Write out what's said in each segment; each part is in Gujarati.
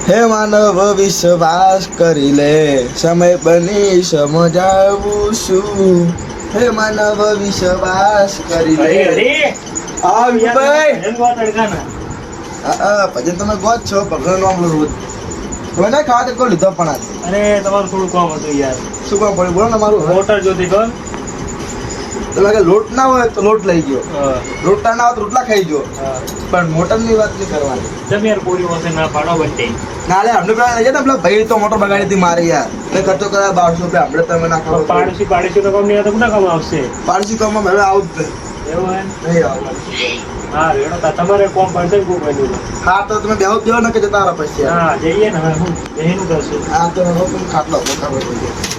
હે માનવ વિશ્વાસ કરી લે, સમય બની સમજાવું છું. હે માનવ વિશ્વાસ કરી લે. હા વિપુલભાઈ, ભજન તમે ગોત છો, ભગવાન નામ રોજ તમે ના ખાવા તો લીધો પણ અરે તમારું થોડું કામ હતું યાર. શું કામ પડ્યું બોલો ને? મારું મોટર જોતી કોણ તમે કે લોટ ના હોય તો લોટ લઈ ગયો, રોટલા ના હોય તો રોટલા ખાઈ ગયો, પણ મોટર ની વાત નહીં કરવાની. તમે યાર પૂરી વખતે ના પાડો બંને. ના લે અમને પેલા લઈ જાય ને, પેલા ભાઈ તો મોટર બગાડી હતી મારે યાર. મેં ખર્ચો કર્યા 1200 રૂપિયા. આપણે તમે ના ખાવ પાડોશી તો કામ નહીં આવતો, કોના કામ આવશે? પાડોશી કામમાં હવે આવું જ એવું હે નહીં આવું. હા રેડો તમારે કોમ પડશે ને કોઈ બન્યું. હા તો તમે બેહો દેવો ને કે જતા રહો પછી. હા જઈએ ને હવે હું એનું કરશું. હા તો હવે તમે ખાટલો ખબર પડી જાય.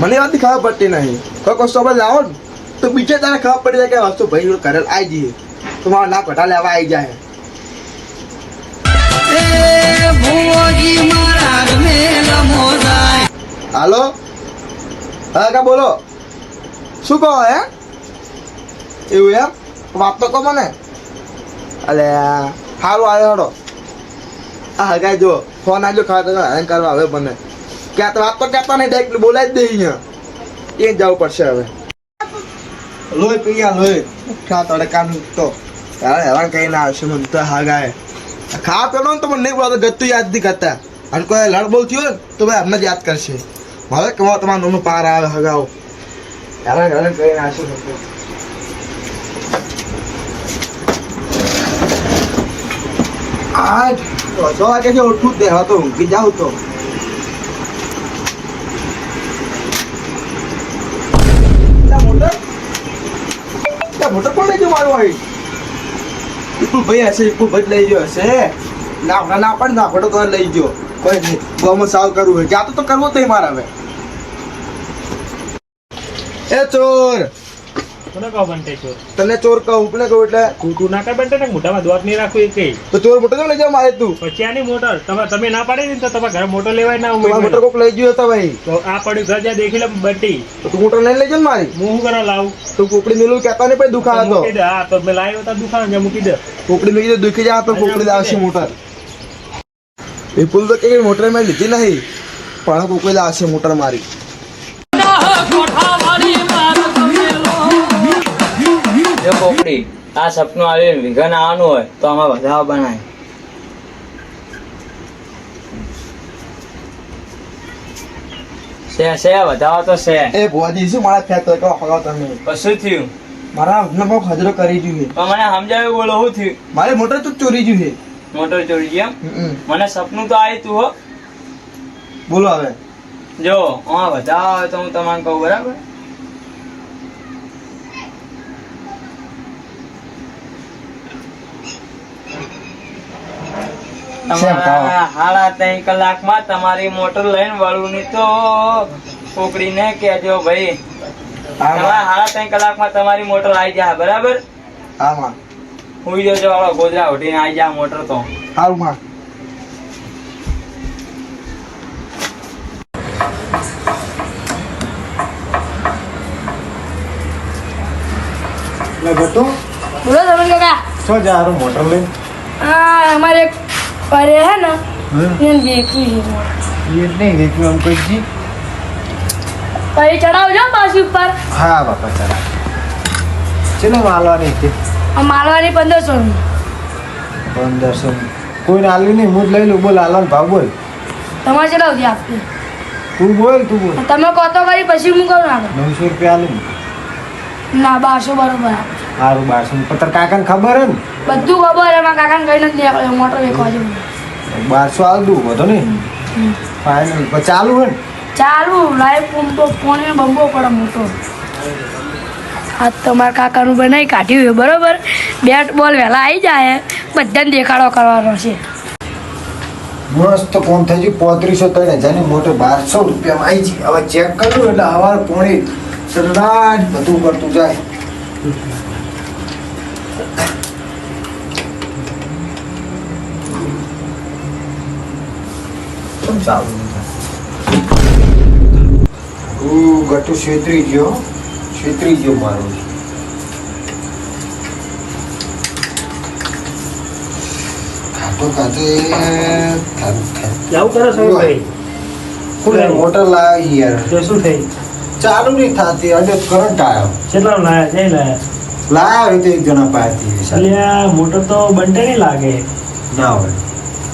મને વાત ખબર પડતી નહીં. કોઈ વસ્તુ આપણે લાવો ને તો બીજે તારે ખબર પડી જાય કે વસ્તુ ભાઈ ઘરે આવી જઈએ તો મારા ના કઢા લેવા આવી જાય. હાલો, હા કા બોલો, શું કહો હે? એવું એમ વાત તો કહો મને. અલે સારું આવ્યો હડો. આ હગાઈ જો ફોન આવ્યો ખાવા તો હેરાન કરવા હવે મને ક્યાં તો વાત તો કહેતા નહીં, ડાયરેક્ટ બોલાવી જ દે અહીંયા. એ જવું પડશે હવે. લોહી પીયા લોહી ખા તડકાનું તો હેરાન કહીને આવશે મને તો હગાય. ખાવા પેલો તો મને નહીં બોલાતો, ગતું યાદ નહીં કરતા. અને કોઈ લડબોલ થયો ને તો ભાઈ અમને જ યાદ કરશે. હવે કમાવો તમારું નાનું પાર આવે હગાઓ. હેરાન હેરાન કહીને આવશે. આજ 6 વાગે છે ઉઠું જ દે. હવે તો ઊંઘી જાઉં તો મોટર કોણ લઈ ગયો મારું? ભાઈ વિપુલભાઈ હશે, વિપુલભાઈ લઈ ગયો હશે. ના ના પણ ના ફોટો તો લઈ ગયો. કોઈ નહીં, ગોમાં સાવ કરવું હોય ક્યાં તો કરવો તો મારે હવે. એ ચોર કોને કહો બંટે ચોર? તને ચોર કહું કોને કહું એટલે તું ના કર બંટે ને મોઢામાં દોત નહીં રાખવું એક કઈ. તો ચોર મોટર લઈ જાવ મારે. તું પછી આની મોટર તમે ના પાડી ને તો તમારા ઘરે મોટર લેવાય ના તમારા મોટર કોક લઈ ગયો હતા ભાઈ. તો આ પડ્યું ઘર જ્યાં દેખી લે બંટી. તો તું મોટર લઈને લઈ જાવ ને મારી. હું શું કરવા લાવું? તું કોકડી મેલું કહેતા નહીં પછી દુખાવા તો. મૂકી દે. હા તો મેં લાવ્યો હતા દુકાન જ્યાં મૂકી દે. કોકડી મેલી દુખી જાય તો કોકડી લાવશે મોટર. વિપુલ તો કઈ મોટર મેં લીધી નહીં, પણ કોકડી લાવશે મોટર મારી. જો કોકડી આ સપનું આવ્યું વિઘન આવવાનું હોય તો આમાં વધારો બનાય. છે વધારો તો છે. એ ભુવાજી શું મારા ફેક તો કહો હગાવ તમે. કશું થયું? મારા હમણાં બહુ ખજરો કરી જોઈએ. પણ મને સમજાવ્યું બોલો શું થયું? મારી મોટર તો ચોરી જોઈએ. મોટર ચોરી ગઈ એમ? મને સપનું તો આવ્યું તું હો. બોલો હવે. જો આમાં વધારો આવે તો હું તમને કહું બરાબર. સાડા 3 કલાકમાં તમારી મોટર લઈને વળું ની તો કોકડીને કહેજો ભાઈ. સાડા 3 કલાકમાં તમારી મોટર આવી જાય બરાબર. હા હુઈ જજો વાળો ગોદરા ઉઠીને આવી જાય મોટર તો. સારું માં. બોલો તમે કાકા શું જા મોટર લઈને? હા અમારે એક પરે હે ને એને દેખી એ નહીં દેખ્યું આમ કોઈ જી. પરે ચડાવજો પાછી ઉપર. હા બાપા ચાલ. ચલો માલવાની છે. આ માલવાની 1500 ની. 1500 કોઈને આલ્યું નહીં, હું જ લઈ લઉં. બોલ આલવાનો ભાવ બોલ. તમારે ચડાવતી આપતી. તું બોલ તું બોલ. તમે કહો તો કરી પછી હું કહું ના 900 રૂપિયા આલું. ના 1200 બરોબર આપે. સારું 1200. પત્ર કાકાને ખબર હે ને? બધું ખબર એમાં કાકાને કઈ નથી નીકળ્યો મોટર વેચવા જેવું. 1200 આલ દઉં વધો નહીં. ફાઇનલ પણ ચાલુ હે ને? ચાલુ લાઈવ પંપો ફોને બંબો પડે મોટો. આ તમારા કાકાનું બનાવી કાઢ્યું છે બરોબર. બેટ બોલ વહેલા આવી જાય બધાને દેખાડો કરવાનો છે. મસ્ત કોમ થઈ ગયું. 3500 ની મોટર 1200 રૂપિયામાં આવી ગઈ. હવે ચેક કર્યું એટલે હવાર પોણી સરદાર બધું કરતું જાય. ચાલુ ગટુ છેતરી ગયો મારો. તો કાતે આવું કરો સમીરભાઈ શું થયું? મોટર લાવી યાર તો શું થઈ ચાલુ નહીં થતી આજે કરંટ આવ્યો કેટલા લાયા જઈ લાયા લાવ્યો તો એક જણા પાસેથી અલ્યા મોટર તો બંને નહીં લાગે ના હોય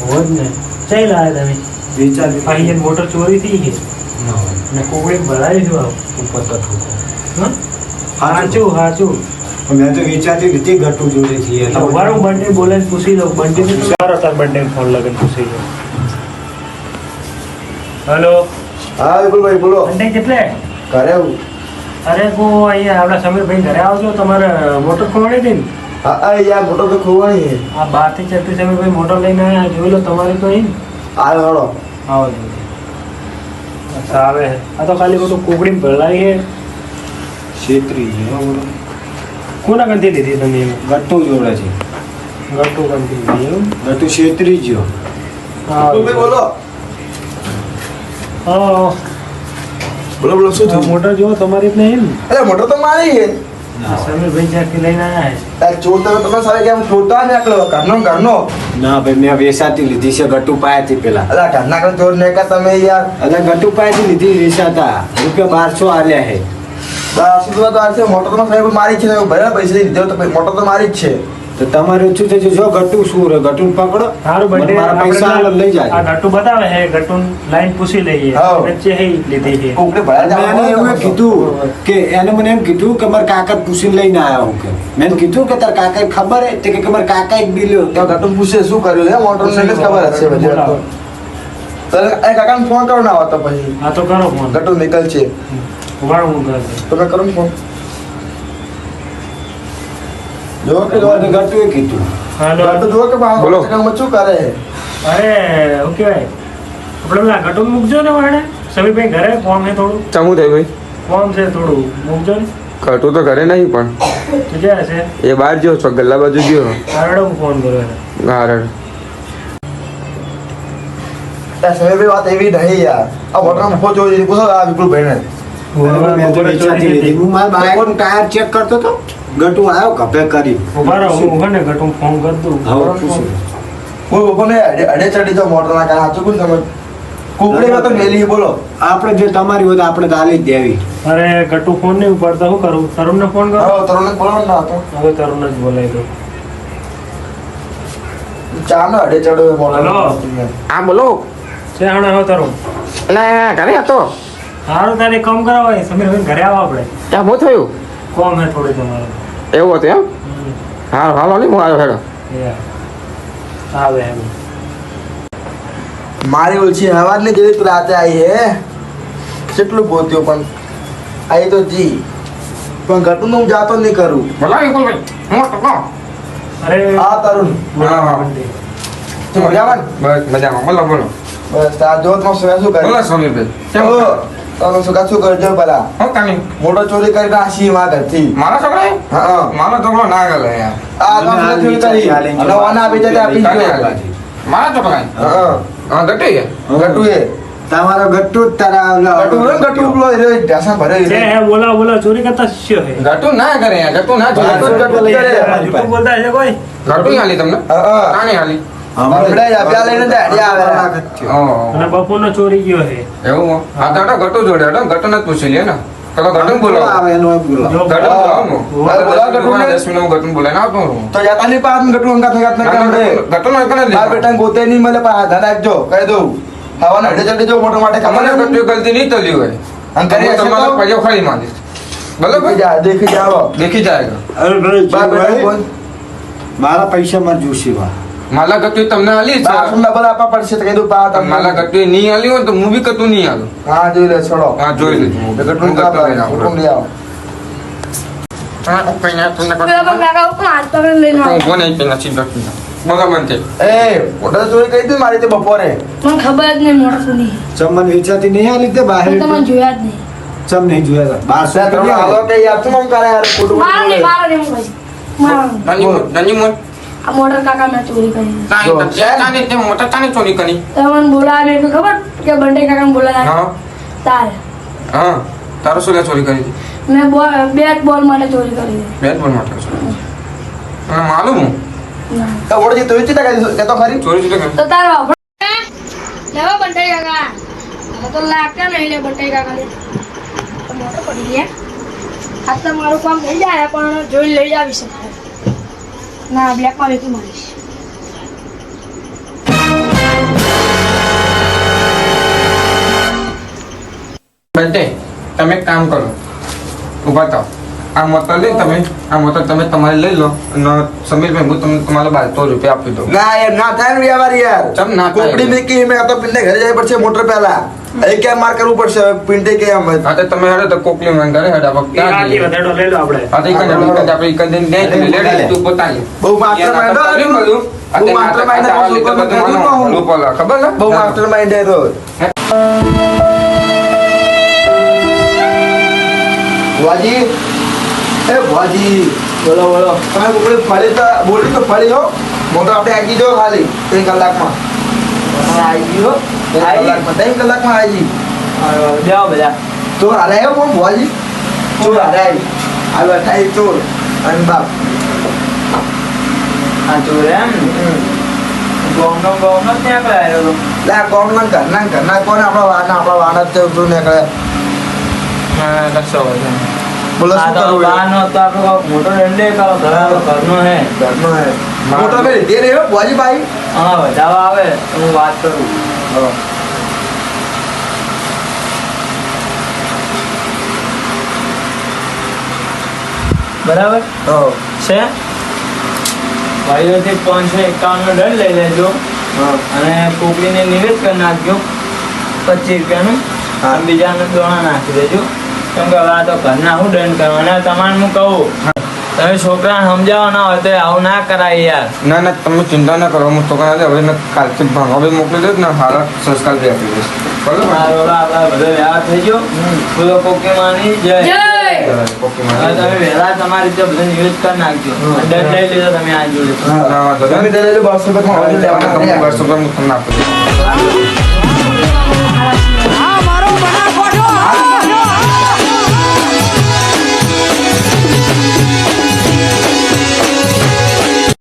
હોય જ ને જઈ લાયા તમે વિચારી અહીંયા મોટર ચોરી થઈ છે ના હોય અને કોકડે ભરાય છે આવ ઉપર તો ઠોકો હા સાચું સાચું મેં તો વિચારતી લીધી ઘટું જોડે છીએ ઉભારો બંને બોલે પૂછી લઉં બંને સારો તાર બંને ફોન લગન પૂછી લઉં હેલો હા વિપુલભાઈ બોલો બંને કેટલે ઘરે આવું અરે કો અહીંયા આપણા સમીરભાઈ ઘરે આવજો તમારે મોટર ખોવાડી હતી ને હા યાર મોટર તો ખોવાની છે આ બહારથી ચડતી સમીરભાઈ મોટર લઈને આવ્યા જોઈ લો તમારે તો અહીં આ હળો આવો અચ્છા આવે આ તો ખાલી બધું કોકડી ભરાઈ છે છેતરી કોના કંથી લીધી તમે એમ ગટ્ટું જોડે છે ગટુ કંથી લીધી એમ ગટ્ટું છેતરી ગયો હા બોલો હા બોલો બોલો શું થયું મોટર જો તમારી જ નહીં અરે મોટર તો મારી છે સમીરભાઈ જ્યાંથી લઈને આવ્યા તાર ચોર તમે સારે કેમ ચોરતા ને આટલો ઘરનો ના ભાઈ મેં વેસાતી લીધી છે ગટુ પાયાથી પેલા અલા ઘરના કરે ચોર ને કા તમે યાર એટલે ગટુ પાયાથી લીધી વેસાતા ₹1200 આલ્યા હે બસ તો આ છે મોટર તો સાહેબ મારી છે ભલે પૈસા દીધો તો મોટર તો મારી જ છે તો તમારે ઓછું થઈ જશે જો ગટુ શું રે ગટુ પકડો સારું બંને મારા પૈસા હાલો લઈ આ જાય ગટુ બતાવે છે ગટુ લાઈન પૂછી લઈએ હાઉ. વચ્ચે હે લીધી છે કોકડે ભરા મેં એને એવું કીધું કે એને મને એમ કીધું કે મારા કાકા પૂછીને લઈને આવ્યા હું કે મેં કીધું કે તાર કાકા ખબર હે તે કે મારા કાકા એક બિલ્યો તો ઘટુ પૂછે શું કર્યું હે મોટર ને ખબર હશે બધી વાત તો એ કાકાને ફોન કરો ના આવતો પછી હા તો કરો ફોન ઘટુ નીકળ છે ઉભારો હું કરું તો મેં કરું ફોન જો કે મને ગટુએ કીધું હાલો ઘટુ જો કે બા બોલો. કામ શું કરે અરે શું કહેવાય આપણે પેલા ગટુ મૂકજો ને વાળે સમીરભાઈ ઘરે ફોર્મ છે થોડું ચમું થયું ભાઈ ફોર્મ છે થોડું મૂકજો ને ઘટું તો ઘરે નહીં પણ તો ક્યાં છે એ બહાર ગયો છો ગલ્લા બાજુ ગયો હારડો હું ફોન કર્યો એને હારડ આ સમય વાત એવી નહીં યાર આ મોટર માં ફોન જોઈ પૂછો આ વિપુલ ભાઈને મેં તો વેચાતી લીધી હું મારા બાઈકનું ટાયર ચેક કરતો તો ગટુ આવ્યો કપે કરી ઉભા રહો હું ને ગટુ ફોન કર દઉં હવે પૂછું કોઈ બપોરને અડે ચડી જાવ મોટર ના કારણે સાચું કોણ સમજ કુકડીમાં તો મેલી બોલો આપણે જે તમારી હોય તો આપણે તો આલી જ દેવી અરે ગટુ ફોન નહીં ઉપાડતા શું કરું તરુણ ને ફોન કરો હા તરુણને બોલાવો ના હતો હવે તરુણ જ બોલાવી દઉં ચા નો અડે ચડ્યો મોટર હલો. હા બોલો છે હમણાં હવે તરુણ એટલે ઘરે હતો સારું તારે કામ કરાવો સમીરભાઈ ઘરે આવો આપણે ત્યાં હું થયું કોમ હે થોડી તમારે એવું હતું એમ હા હાલો નહીં હું આવ્યો હેડો આવે એમ મારી ઓછી હવા ને જેવી રાતે આવી હે કેટલું ગોત્યો પણ આવી તો જી પણ ઘટનું હું જાતો નહીં કરું બોલાવી બોલ ભાઈ હું તો અરે આ તરુણ હા, હા. તું મજામાં ને? બસ મજામાં બોલો બોલો બસ આ જોત માં શું બોલો કરે સમીરભાઈ કેમ તમે શું શું કરજો પેલા હું કાની મોટો ચોરી કરીને આશી માં ઘરથી મારા છોકરા હા મારો છોકરો ના ગલે યાર આ તો આપણે ચોરી કરી અને વાના આપી જતા આપી કાને ગયો હાલે? મારા છોકરા હા હા ગટી ગટુ એ તમારો ગટ્ટુ જ તારા ગટુ રે ગટુ પેલો એ ઢાસા ભરે છે હે બોલા બોલા ચોરી કરતા શિષ્યો હે ગટુ ના કરે યાર ગટુ ના ગટુ કરે ગટુ કરે જૂઠું બોલતા છે કોઈ ગટુ હાલી તમને હા કાને હાલી આપણે આપ્યા લઈને દાડિયા આવે ઓહો. અને બપોરનો ચોરી ગયો હે એવું હો? હા તો હેડો ગટુ જોડે હેડો ગટુ ને જ પૂછી લે ને તો ગટુ બોલો આવે એનો એમ બોલો જો ગટુ બોલાવો ને. હા, બોલાવો ગટુને. 10 મિનિટ હું ગટુ બોલાવીને આવતો રહું. તો જાતા નહીં પાસ ગટુ અંગા થગાત ન કરે ગટુ નો એકને આ બેટા ગોતે નહીં મળે પા ધન રાખજો કહી દઉં હવાના અડે ચડે જો મોટો માટે તમને ખબર ગટુ ગલતી નહીં તલી હોય અંકલ હું તમારો પૈયો ખાઈ માંગીશ બરાબર જા દેખી જાઓ દેખી જાયગા અરે બા બેટા ભાઈ બોલ મારા પૈસા માં જોશી વા માલા ગટુ તમને આલી છે બા સુંદર બોલ આપા પડશે તો કીધું પા તમને માલા ગટુ નહીં આલી હોય તો હું બી ગટુ નહીં આલું હા જોઈ લે છોડો હા જોઈ લેજો તો ગટુ હું કા ગટુ લઈને આવું. ગટુ લઈ આવો હા, પૈયા તમને ગટુ. પેલા પણ કાકા ઉપર હાથ પકડીને લઈને હું આવો. કોને આપી નથી ગટુ. બોલો મને એ મોટો ચોરી કરી દીધી મારી તે બપોરે મને ખબર જ નહીં મોટર કોની ચમન વેચાતી નહીં આલી તે બહાર મેં તમને જોયા જ નહીં ચમ નહીં જોયા તા 1200 ત્યાં તમે હાલો કે યાર તું આમ કરે યાર ખોટું મારો નહીં બોલે. મારો નહીં હું કહીશ. મારો નહીં. નાની મોટ આ મોટર કાકા મેં ચોરી કરી મોટા તાની ચોરી કરી તમને બોલાવે એટલે ખબર કે બંડે કાકાને બોલાવે હા તારે હા તારો શું લે ચોરી કરી હતી મેં બેટ બોલ માટે ચોરી કરી હતી. બેટ બોલ માટે ચોરી હા માલુમ હું તો વળજી તું ચિંતા કરી કે તો ખરી ચોરી છે તો તારો લેવા બંટાઈ કાકા હવે તો લાગતા નહીં લે બંટાઈ કાકા લે તો મોટો પડી ગયા આ તો મારું કામ થઈ જાય પણ જોઈ લઈ આવી શકાય ના બ્લેકમાં વેચી મારીશ બંને તમે એક કામ કરો ઉભા થાઓ આ મોટર લઈ તમે આ મોટર તમે તમારી લઈ લો અને સમીરભાઈ હું તમને તમારા 1200 રૂપિયા આપી દઉં ના યાર ના થાય ને વ્યવહાર યાર ચમ ના થાય? કોકડી ને કે મેં આ તો પિંડે ઘરે જાય પડશે મોટર પહેલા એ કેમ માર કરવું પડશે પિંડે કે એમ હા તો તમે હેડો તો કોકલી માં ઘરે હેડો આપણે એ ક્યાં આથી જઈએ? વધારો લઈ લો આપણે હા તો ઈ કને આપણે ઈ કને દે તમે લેડી તું પોતાની બહુ માસ્ટર માઇન્ડ બધું બહુ માસ્ટર માઇન્ડ ખબર ને બહુ માસ્ટર માઇન્ડ હે તો વાજી એ વાજી બોલો બોલો તમે કોકડી ફળી તો બોલી તો ફળી હો મોટો આપણે આગી જો ખાલી 3 કલાકમાં આવી ગયો 3 કલાકમાં આવી જાઓ બધા ચોર હારે આવ્યો કોણ ભુવાજી ચોર હારે આવ્યો થાય ચોર અને બાપ હા ચોર એમ ને ગોમનો ત્યાં કરાયો હતો લે આ કોણ ઘરના કોણ આપણા વાના જ ચોર નીકળે હા કશો વાંધો નહીં. બોલો આ શું તો કરવું બહારનો તો આપણો કોક મોટો દંડે કરો ઘરનો હે ઘરનો હે મોટો બે લીધે રહ્યો ભુવાજી ભાઈ હા વધાવા આવે તો હું વાત કરું બરાબર હો છે ભાઈઓથી 551 નો દંડ લઈ લેજો અને કોકડીને નિવેદ કરી નાખજો 25 રૂપિયાનું હા. અને બીજાને દોણા નાખી દેજો કેમ કે હવે આ તો ઘરના હું દંડ કરવાના તમારે હું કહું તમે છોકરાને સમજાવો ના હોય તો આવું ના કરાય યાર ના ના તમે ચિંતા ના કરો હું છોકરા હવે ને કાલથી ભણવા બી મોકલી દઈશ ને સારા સંસ્કાર બી આપી દઈશ બરોબર મારો આપડા બધો વ્યવહાર થઈ ગયો બોલો પોકેમાની જય જય ઓકે હવે તમે વહેલા તમારી રીતે બધું નિવેદ કરી નાખજો દંડ લઈ લીધો તમે આ જોડે તમે દે લેજો 200 રૂપિયા તમને 1200 રૂપિયા હું તમને આપી દઈશ